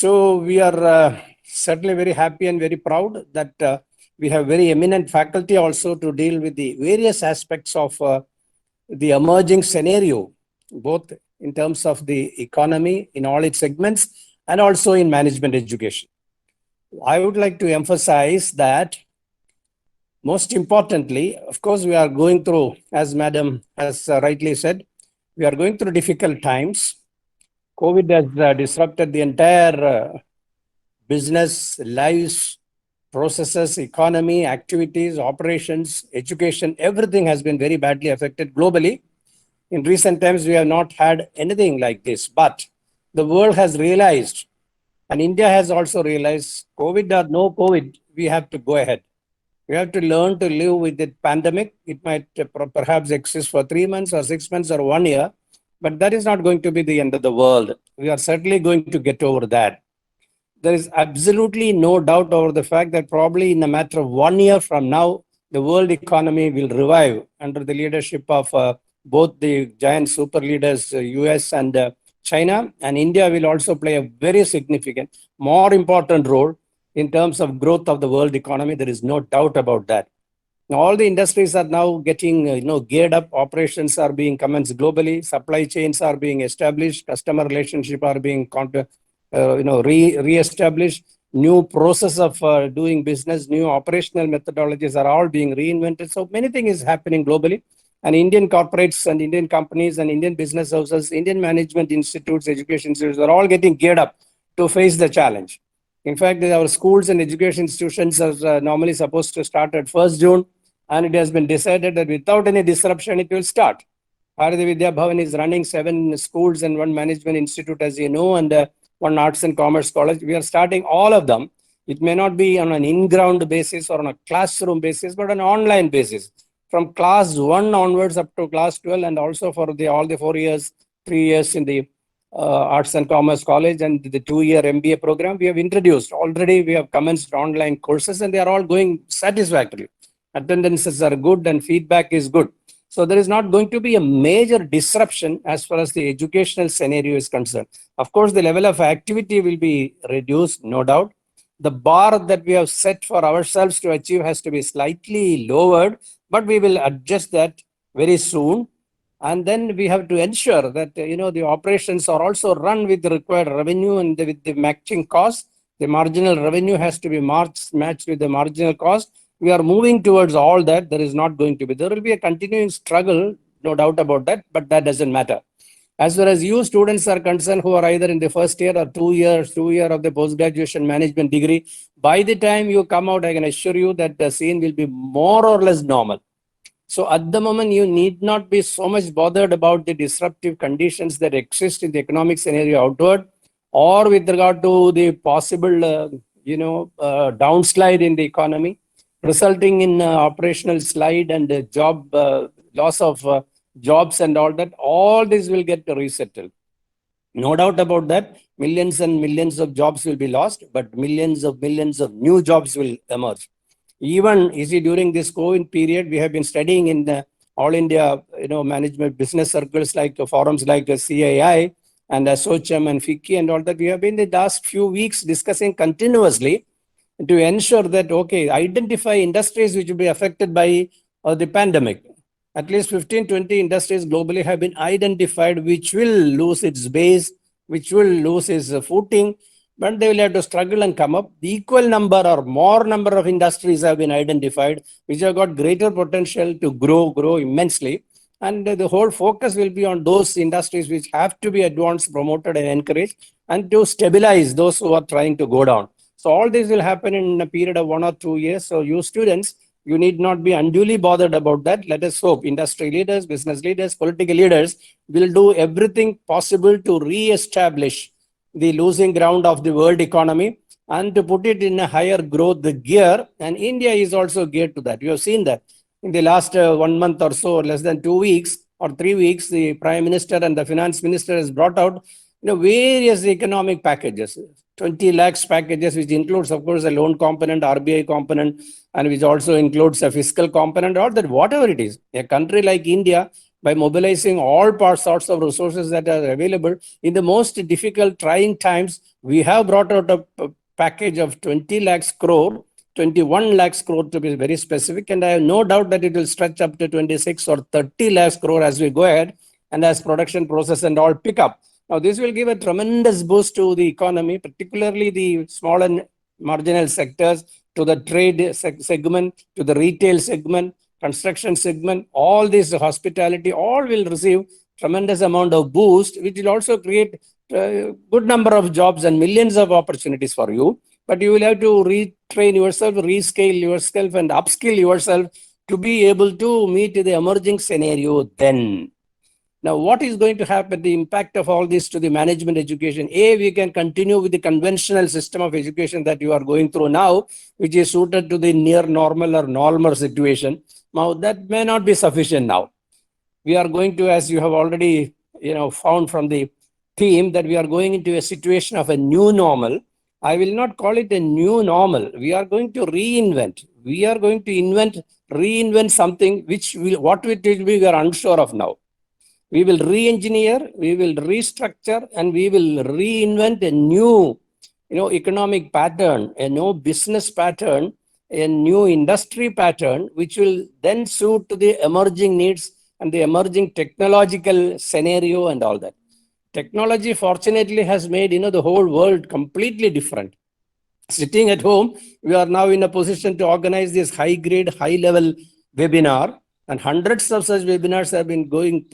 So we are certainly very happy and very proud that we have very eminent faculty also to deal with the various aspects of the emerging scenario, both in terms of the economy in all its segments and also in management education. I would like to emphasize that most importantly, of course, we are going through, as Madam has rightly said, we are going through difficult times. COVID has disrupted the entire business, lives, processes, economy, activities, operations, education, everything has been very badly affected globally. In recent times, we have not had anything like this, but the world has realized, and India has also realized, COVID or no COVID, we have to go ahead. We have to learn to live with the pandemic. It might perhaps exist for 3 months or 6 months or 1 year, but that is not going to be the end of the world. We are certainly going to get over that. There is absolutely no doubt over the fact that probably in a matter of 1 year from now, the world economy will revive under the leadership of both the giant super leaders, US and China, and India will also play a very significant, more important role in terms of growth of the world economy. There is no doubt about that. Now, all the industries are now getting geared up. Operations are being commenced globally. Supply chains are being established. Customer relationship are being re-established. New process of doing business, new operational methodologies are all being reinvented. So many things is happening globally. And Indian corporates and Indian companies and Indian business houses, Indian management institutes, education institutes are all getting geared up to face the challenge. In fact, our schools and education institutions are normally supposed to start at 1st June, and it has been decided that without any disruption, it will start. Bharati Vidya Bhavan is running 7 schools and 1 management institute, as you know, and 1 arts and commerce college. We are starting all of them. It may not be on an in-ground basis or on a classroom basis, but on an online basis. From class 1 onwards up to class 12, and also for all the 4 years, 3 years in the Arts and Commerce College and the 2-year MBA program, we have introduced. Already we have commenced online courses and they are all going satisfactorily. Attendances are good and feedback is good. So there is not going to be a major disruption as far as the educational scenario is concerned. Of course, the level of activity will be reduced, no doubt. The bar that we have set for ourselves to achieve has to be slightly lowered, but we will adjust that very soon. And then we have to ensure that, the operations are also run with the required revenue and with the matching cost. The marginal revenue has to be matched with the marginal cost. We are moving towards all that. There is not going to be. There will be a continuing struggle, no doubt about that, but that doesn't matter. As far as you students are concerned who are either in the first year or 2 years, 2 year of the post-graduation management degree, by the time you come out, I can assure you that the scene will be more or less normal. So at the moment, you need not be so much bothered about the disruptive conditions that exist in the economic scenario outward, or with regard to the possible, downslide in the economy, resulting in operational slide and job loss of jobs and all that. All this will get resettled. No doubt about that. Millions and millions of jobs will be lost, but millions of new jobs will emerge. Even during this COVID period, we have been studying in the All India management business circles like forums like CII and SOCHM and FICCI and all that. We have been in the last few weeks discussing continuously to ensure that, identify industries which will be affected by the pandemic. At least 15-20 industries globally have been identified which will lose its base, which will lose its footing, but they will have to struggle and come up. The equal number or more number of industries have been identified, which have got greater potential to grow immensely. And the whole focus will be on those industries which have to be advanced, promoted and encouraged, and to stabilize those who are trying to go down. So all this will happen in a period of 1 or 2 years. So you students, you need not be unduly bothered about that. Let us hope industry leaders, business leaders, political leaders will do everything possible to re-establish the losing ground of the world economy and to put it in a higher growth gear. And India is also geared to that. You have seen that in the last 1 month or so, less than 2 weeks or 3 weeks, the Prime Minister and the Finance Minister has brought out various economic packages, 20 lakhs packages, which includes, of course, a loan component, RBI component, and which also includes a fiscal component, or that whatever it is. A country like India by mobilizing all sorts of resources that are available in the most difficult, trying times. We have brought out a package of 20 lakhs crore, 21 lakhs crore to be very specific, and I have no doubt that it will stretch up to 26 or 30 lakhs crore as we go ahead and as production process and all pick up. Now, this will give a tremendous boost to the economy, particularly the small and marginal sectors, to the trade segment, to the retail segment, construction segment, all this hospitality, all will receive tremendous amount of boost, which will also create a good number of jobs and millions of opportunities for you. But you will have to retrain yourself, rescale yourself, and upskill yourself to be able to meet the emerging scenario then. Now, what is going to happen, the impact of all this to the management education? We can continue with the conventional system of education that you are going through now, which is suited to the near normal or normal situation. Now, that may not be sufficient now. We are going to, as you have already found from the theme, that we are going into a situation of a new normal. I will not call it a new normal. We are going to reinvent. We are going to reinvent something which what it will be, we are unsure of now. We will re-engineer, we will restructure, and we will reinvent a new, economic pattern, a new business pattern, a new industry pattern, which will then suit to the emerging needs and the emerging technological scenario and all that. Technology, fortunately, has made, the whole world completely different. Sitting at home, we are now in a position to organize this high-grade, high-level webinar. And hundreds of such webinars have been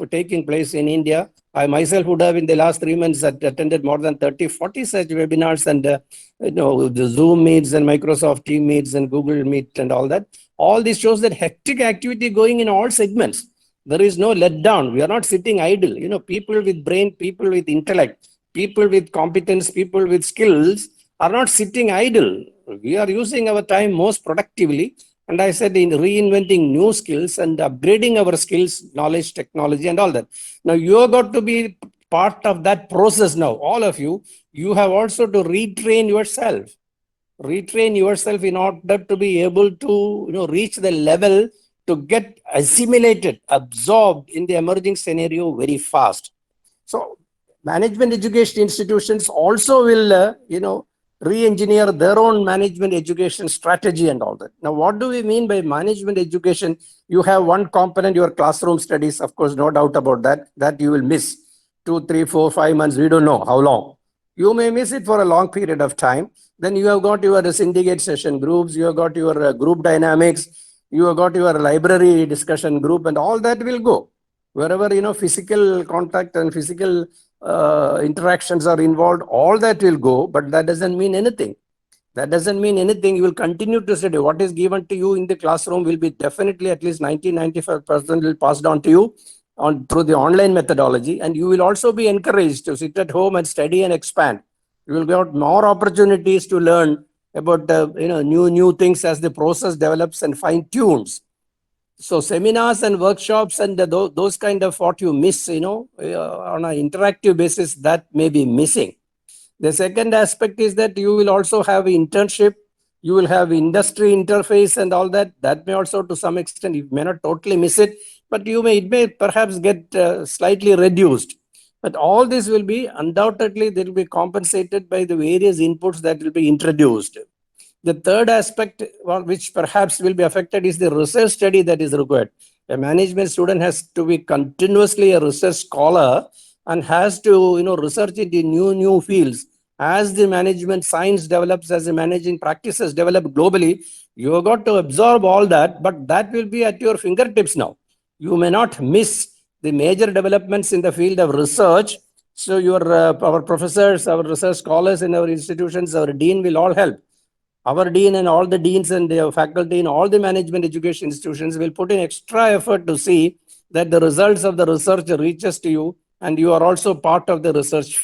taking place in India. I myself would have in the last 3 months attended more than 30, 40 such webinars, and the Zoom meets and Microsoft Team meets and Google Meet and all that. All this shows that hectic activity going in all segments. There is no letdown. We are not sitting idle. People with brain, people with intellect, people with competence, people with skills are not sitting idle. We are using our time most productively. And I said, in reinventing new skills and upgrading our skills, knowledge, technology, and all that. Now, you have got to be part of that process now. All of you, you have also to retrain yourself. Retrain yourself in order to be able to reach the level to get assimilated, absorbed in the emerging scenario very fast. So, management education institutions also will, re-engineer their own management education strategy and all that. Now, what do we mean by management education? You have one component, your classroom studies, of course, no doubt about that you will miss 2, 3, 4, 5 months. We don't know how long. You may miss it for a long period of time. Then you have got your syndicate session groups, you have got your group dynamics, you have got your library discussion group, and all that will go. Wherever, physical contact and physical interactions are involved, all that will go, but that doesn't mean anything. That doesn't mean anything. You will continue to study. What is given to you in the classroom will be definitely at least 90-95% will passed on to you through the online methodology, and you will also be encouraged to sit at home and study and expand. You will get more opportunities to learn about new things as the process develops and fine tunes. So seminars and workshops and those kind of what you miss, on an interactive basis, that may be missing. The second aspect is that you will also have internship, you will have industry interface and all that. That may also, to some extent, you may not totally miss it, but it may perhaps get slightly reduced. But all this will be undoubtedly, they will be compensated by the various inputs that will be introduced. The third aspect, which perhaps will be affected, is the research study that is required. A management student has to be continuously a research scholar and has to research into new fields. As the management science develops, as the managing practices develop globally, you have got to absorb all that, but that will be at your fingertips now. You may not miss the major developments in the field of research. So our professors, our research scholars in our institutions, our dean will all help. Our dean and all the deans and the faculty in all the management education institutions will put in extra effort to see that the results of the research reaches to you, and you are also part of the research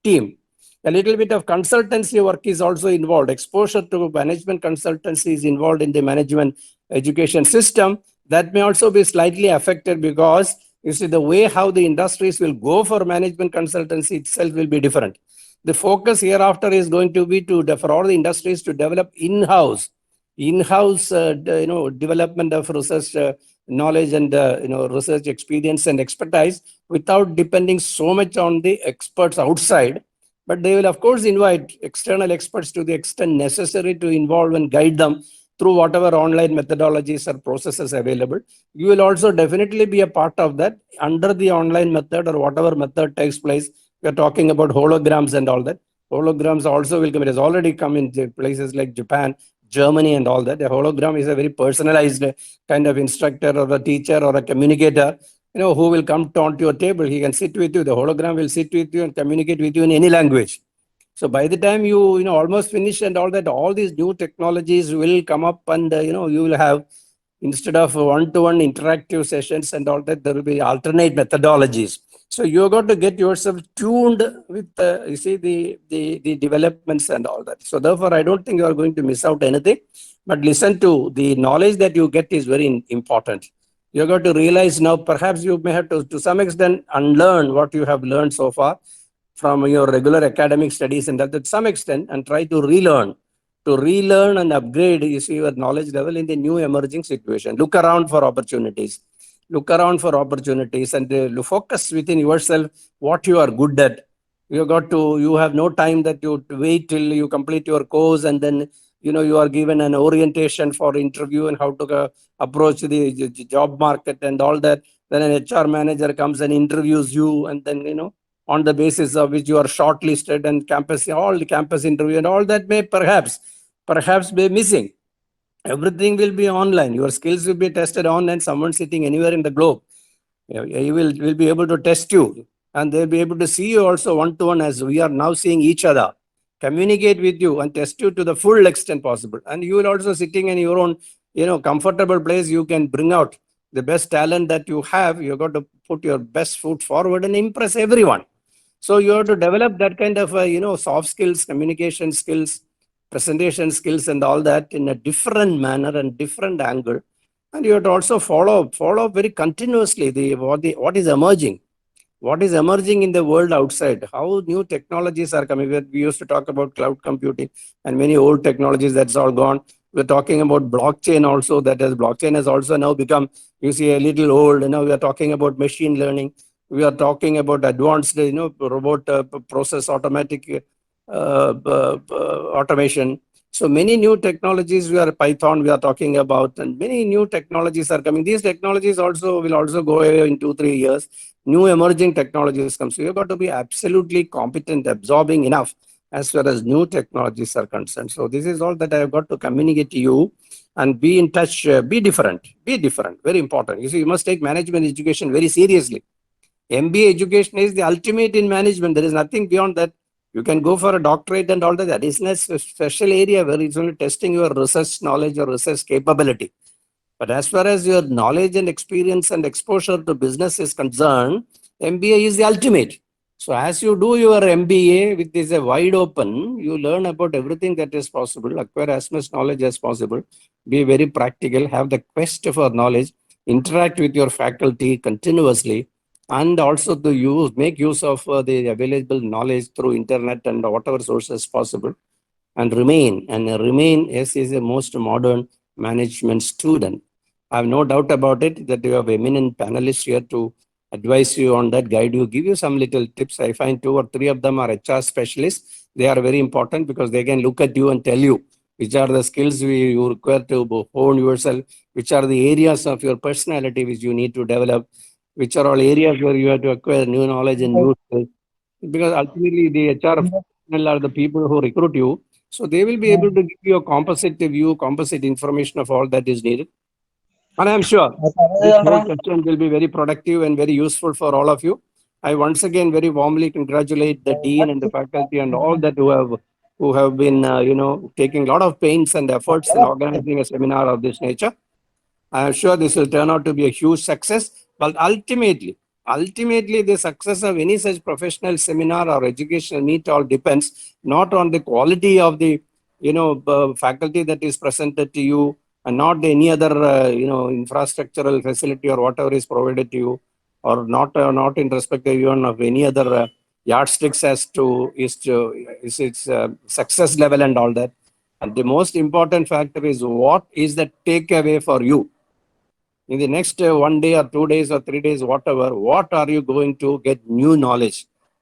team. A little bit of consultancy work is also involved. Exposure to management consultancy is involved in the management education system. That may also be slightly affected because you see the way how the industries will go for management consultancy itself will be different. The focus hereafter is going to be for all the industries to develop in-house development of research knowledge and research experience and expertise without depending so much on the experts outside. But they will, of course, invite external experts to the extent necessary to involve and guide them through whatever online methodologies or processes available. You will also definitely be a part of that under the online method or whatever method takes place. We are talking about holograms and all that. Holograms also will come. It has already come in places like Japan, Germany, and all that. A hologram is a very personalized kind of instructor or a teacher or a communicator, who will come onto your table. He can sit with you. The hologram will sit with you and communicate with you in any language. So by the time you almost finish and all that, all these new technologies will come up, and you will have, instead of one-to-one interactive sessions and all that, there will be alternate methodologies. So you got to get yourself tuned with you see the developments and all that. So therefore, I don't think you are going to miss out anything. But listen to the knowledge that you get is very important. You got to realize now. Perhaps you may have to some extent unlearn what you have learned so far from your regular academic studies, and that to some extent, and try to relearn and upgrade your knowledge level in the new emerging situation. Look around for opportunities. Look around for opportunities and focus within yourself what you are good at. You have no time that you wait till you complete your course, and then you are given an orientation for interview and how to approach the job market and all that. Then an HR manager comes and interviews you, and then on the basis of which you are shortlisted, and all the campus interview and all that may perhaps be missing. Everything will be online. Your skills will be tested online. Someone sitting anywhere in the globe, he will be able to test you, and they'll be able to see you also one-to-one, as we are now seeing each other, communicate with you and test you to the full extent possible. And you will also, sitting in your own comfortable place, you can bring out the best talent that you have. You got to put your best foot forward and impress everyone. So you have to develop that kind of soft skills, communication skills, presentation skills, and all that in a different manner and different angle. And you have to also follow very continuously what is emerging. What is emerging in the world outside? How new technologies are coming? We used to talk about cloud computing and many old technologies. That's all gone. We're talking about blockchain also. Blockchain has also now become, a little old. We are talking about machine learning. We are talking about advanced, robot process automatic automation. So many new technologies. Python we are talking about, and many new technologies are coming. These technologies will also go away in 2-3 years. New emerging technologies come. So you've got to be absolutely competent, absorbing enough as far as new technologies are concerned. So this is all that I have got to communicate to you. And be in touch, be different, very important. You must take management education very seriously. MBA education is the ultimate in management. There is nothing beyond that. You can go for a doctorate and all that. That is a special area where it's only testing your research knowledge or research capability. But as far as your knowledge and experience and exposure to business is concerned, MBA is the ultimate. So as you do your MBA, which is a wide open, you learn about everything that is possible, acquire as much knowledge as possible, be very practical, have the quest for knowledge, interact with your faculty continuously, and also to make use of the available knowledge through internet and whatever sources possible, and remain as is a most modern management student. I have no doubt about it that you have eminent panelists here to advise you on that, guide you, give you some little tips. I find 2 or 3 of them are HR specialists. They are very important because they can look at you and tell you which are the skills you require to hone yourself, which are the areas of your personality which you need to develop, which are all areas where you have to acquire new knowledge and new skills. Because ultimately the HR professional are the people who recruit you. So they will be able to give you a composite view, composite information of all that is needed. And I'm sure this whole session will be very productive and very useful for all of you. I once again very warmly congratulate the dean and the faculty and all that who have been taking a lot of pains and efforts in organizing a seminar of this nature. I am sure this will turn out to be a huge success. But ultimately, the success of any such professional seminar or educational meet all depends not on the quality of the faculty that is presented to you, and not any other infrastructural facility or whatever is provided to you, or not in respect of even of any other yardsticks as to its success level and all that. And the most important factor is what is the takeaway for you. in the next 1 day or 2 days or 3 days, whatever, what are you going to get new knowledge?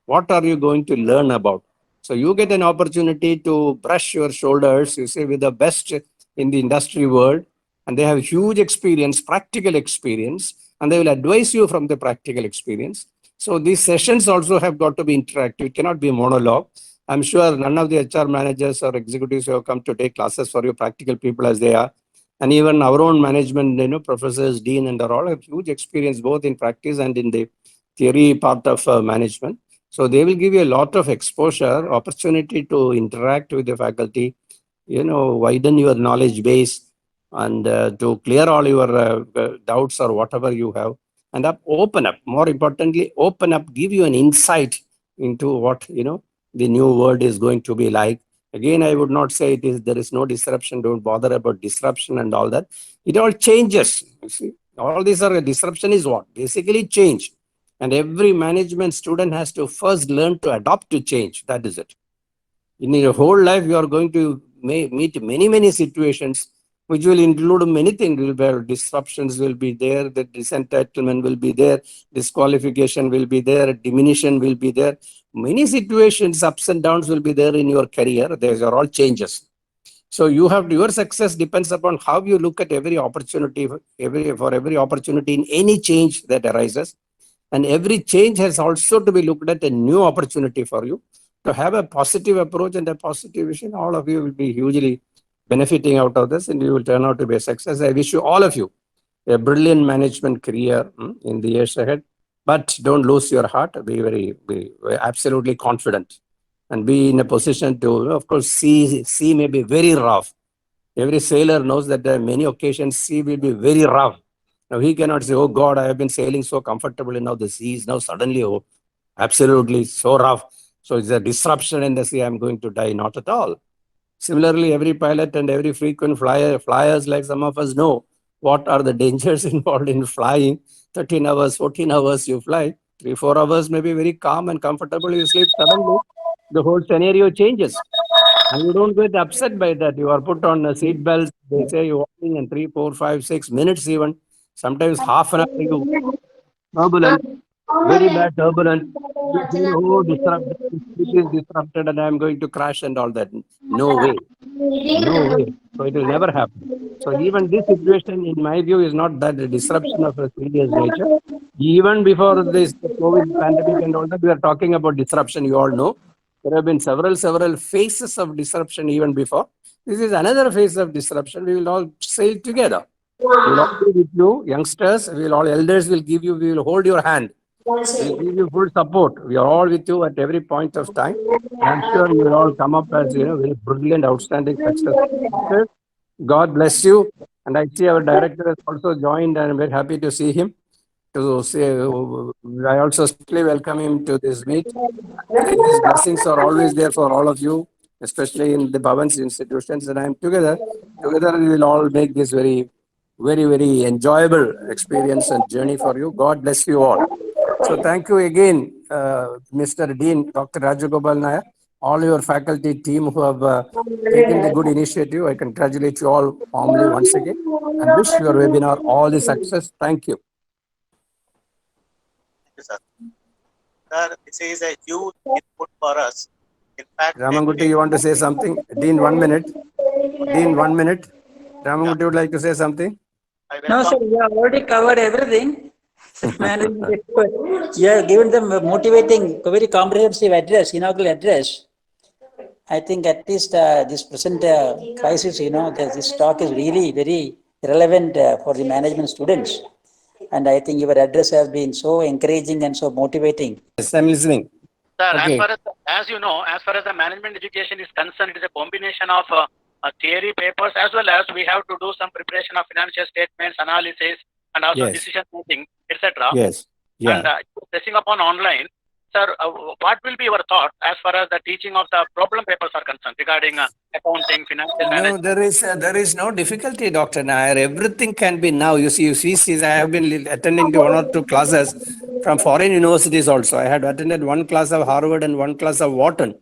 What are you going to learn about? So you get an opportunity to brush your shoulders, you say, with the best in the industry world, and they have huge experience, practical experience, and they will advise you from the practical experience. So these sessions also have got to be interactive. It cannot be a monologue. I'm sure none of the HR managers or executives who have come to take classes for you, practical people as they are, and even our own management, professors, dean, and are all have huge experience both in practice and in the theory part of management. So they will give you a lot of exposure, opportunity to interact with the faculty, widen your knowledge base, and to clear all your doubts or whatever you have, and open up. More importantly, open up, give you an insight into what the new world is going to be like. Again, I would not say there is no disruption. Don't bother about disruption and all that. It all changes. You see, all these are disruption is what basically change, and every management student has to first learn to adapt to change. That is it. In your whole life, you are going to meet many situations which will include many things. Disruptions will be there, the disentitlement will be there, disqualification will be there, diminution will be there. Many situations, ups and downs will be there in your career. These are all changes. So your success depends upon how you look at every opportunity, for every opportunity in any change that arises. And every change has also to be looked at a new opportunity for you. To have a positive approach and a positive vision, all of you will be hugely benefiting out of this, and you will turn out to be a success. I wish you, all of you, a brilliant management career in the years ahead. But don't lose your heart. Be absolutely confident, and be in a position to, of course, sea may be very rough. Every sailor knows that there are many occasions sea will be very rough. Now he cannot say, "Oh God, I have been sailing so comfortably. Now the sea is now suddenly, oh, absolutely so rough. So it's a disruption in the sea. I'm going to die." Not at all. Similarly, every pilot and every frequent flyers, like some of us know, what are the dangers involved in flying. 13 hours, 14 hours you fly. 3, 4 hours may be very calm and comfortable. You sleep. Suddenly, the whole scenario changes. And you don't get upset by that. You are put on a seat belt. They say you're walking in 3, 4, 5, 6 minutes even. Sometimes half an hour you turbulent, very bad turbulence. You feel, oh, disrupted, it is disrupted and I'm going to crash and all that. No way. No way. So it will never happen. So even this situation, in my view, is not that a disruption of a serious nature. Even before this COVID pandemic and all that, we are talking about disruption. You all know there have been several phases of disruption even before. This is another phase of disruption. We will all sail together. We will all be with you, youngsters. We will all elders will give you. We will hold your hand. We'll give you full support. We are all with you at every point of time. And I'm sure you will all come up as very brilliant, outstanding success. God bless you. And I see our director has also joined, and I'm very happy to see him. To say, I also especially welcome him to this meet. His blessings are always there for all of you, especially in the Bhavan's institutions. And I'm together we will all make this very enjoyable experience and journey for you. God bless you all. So thank you again, Mr. Dean, Dr. Rajagopal Nair, all your faculty team who have taken the good initiative. I congratulate you all warmly once again and wish your webinar all the success. Thank you. Thank you, sir. Sir, this is a huge input for us. In fact, Ramanguti, you want to say something? Dean, 1 minute. Dean, 1 minute. Ramanguti would like to say something? No, sir, you have already covered everything. Management expert. You have given them a motivating, very comprehensive address, inaugural address. I think at least this present crisis, this talk is really very relevant for the management students. And I think your address has been so encouraging and so motivating. Yes, I'm listening. Sir, Okay. as you know, as far as the management education is concerned, it is a combination of theory papers as well as we have to do some preparation of financial statements, analysis, and also Yes. decision making, etc. Yes. Yeah. And pressing upon online, sir, what will be your thought as far as the teaching of the problem papers are concerned regarding accounting, financial No, management? there is no difficulty, Dr. Nair. Everything can be now. You see, I have been attending to 1 or 2 classes from foreign universities also. I had attended 1 class of Harvard and 1 class of Wharton,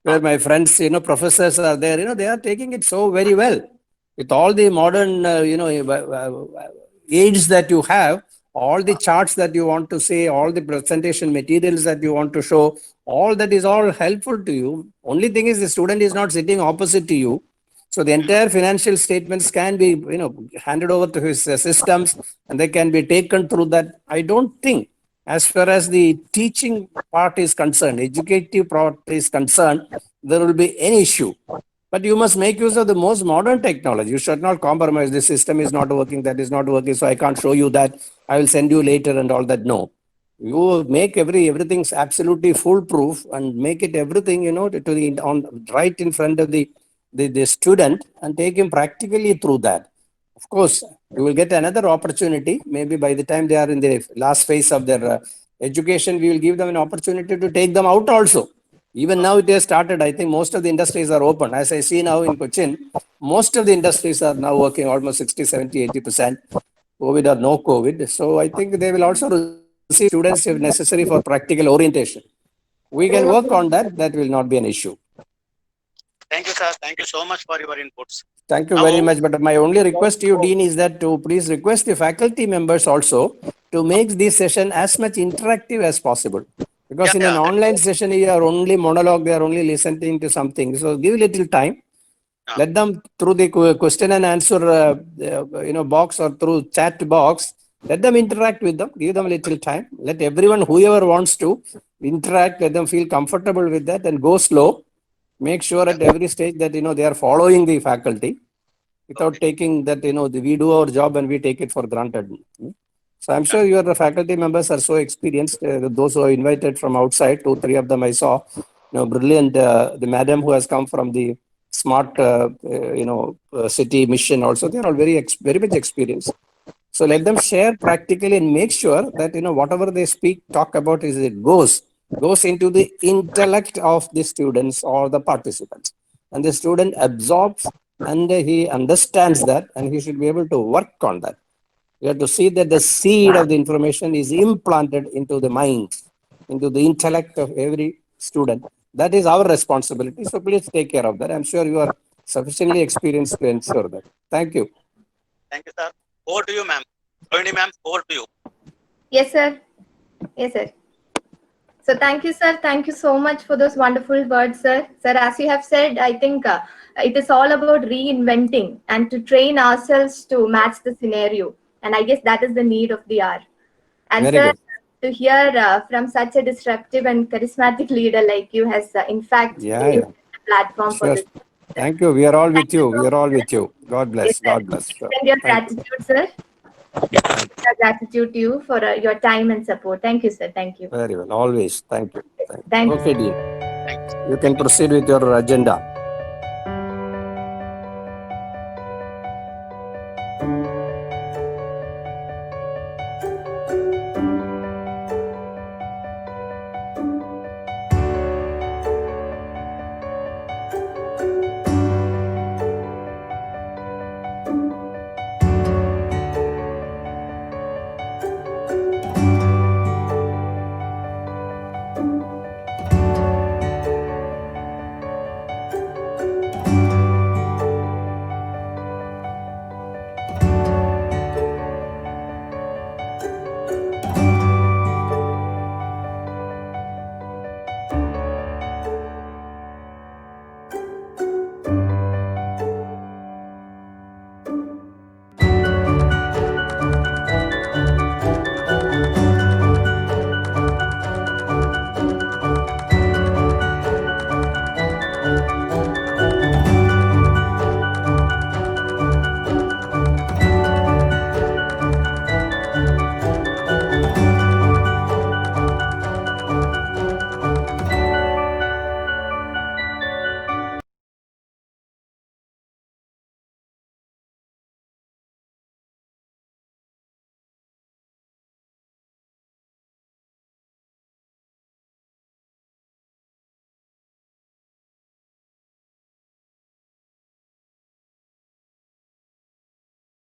where my friends, professors are there. They are taking it so very well with all the modern, aids that you have, all the charts that you want to say, all the presentation materials that you want to show, all that is all helpful to you. Only thing is the student is not sitting opposite to you. So the entire financial statements can be, handed over to his systems, and they can be taken through that. I don't think, as far as the teaching part is concerned, educative part is concerned, there will be any issue. But you must make use of the most modern technology. You should not compromise. The system is not working, that is not working, so I can't show you that. I will send you later and all that. No. You make everything's absolutely foolproof and make it everything, to the on right in front of the student and take him practically through that. Of course, you will get another opportunity. Maybe by the time they are in the last phase of their education, we will give them an opportunity to take them out also. Even now it has started. I think most of the industries are open. As I see now in Cochin, most of the industries are now working almost 60, 70, 80%, COVID or no COVID. So I think they will also receive students if necessary for practical orientation. We can work on that. That will not be an issue. Thank you, sir. Thank you so much for your inputs. Thank you very much. But my only request to you, Dean, is that to please request the faculty members also to make this session as much interactive as possible. Because in an online session, you are only monologue, they are only listening to something. So give a little time. Let them through the question and answer, box or through chat box. Let them interact with them. Give them a little time. Let everyone, whoever wants to interact, let them feel comfortable with that and go slow. Make sure at every stage that they are following the faculty without taking that we do our job and we take it for granted. So I'm sure your faculty members are so experienced. Those who are invited from outside, 2, 3 of them I saw. Brilliant. The madam who has come from the smart, city mission also. They are all very much experienced. So let them share practically and make sure that whatever they talk about it goes into the intellect of the students or the participants, and the student absorbs and he understands that, and he should be able to work on that. You have to see that the seed of the information is implanted into the mind, into the intellect of every student. That is our responsibility. So please take care of that. I'm sure you are sufficiently experienced to ensure that. Thank you. Thank you, sir. Over to you, ma'am. Rohini, ma'am, over to you. Yes, sir. Yes, sir. So thank you, sir. Thank you so much for those wonderful words, sir. Sir, as you have said, I think it is all about reinventing and to train ourselves to match the scenario. And I guess that is the need of the hour. And Very sir, good. to hear from such a disruptive and charismatic leader like you has, in fact, given a platform for this. Thank you. We are all with you. We are all with you. God bless. Yes, sir. God bless. Send your Thank you. gratitude, sir. Gratitude to you for your time and support. Thank you, sir. Thank you. Very well. Always. Thank you. Thank you. Okay, Dean. You can proceed with your agenda.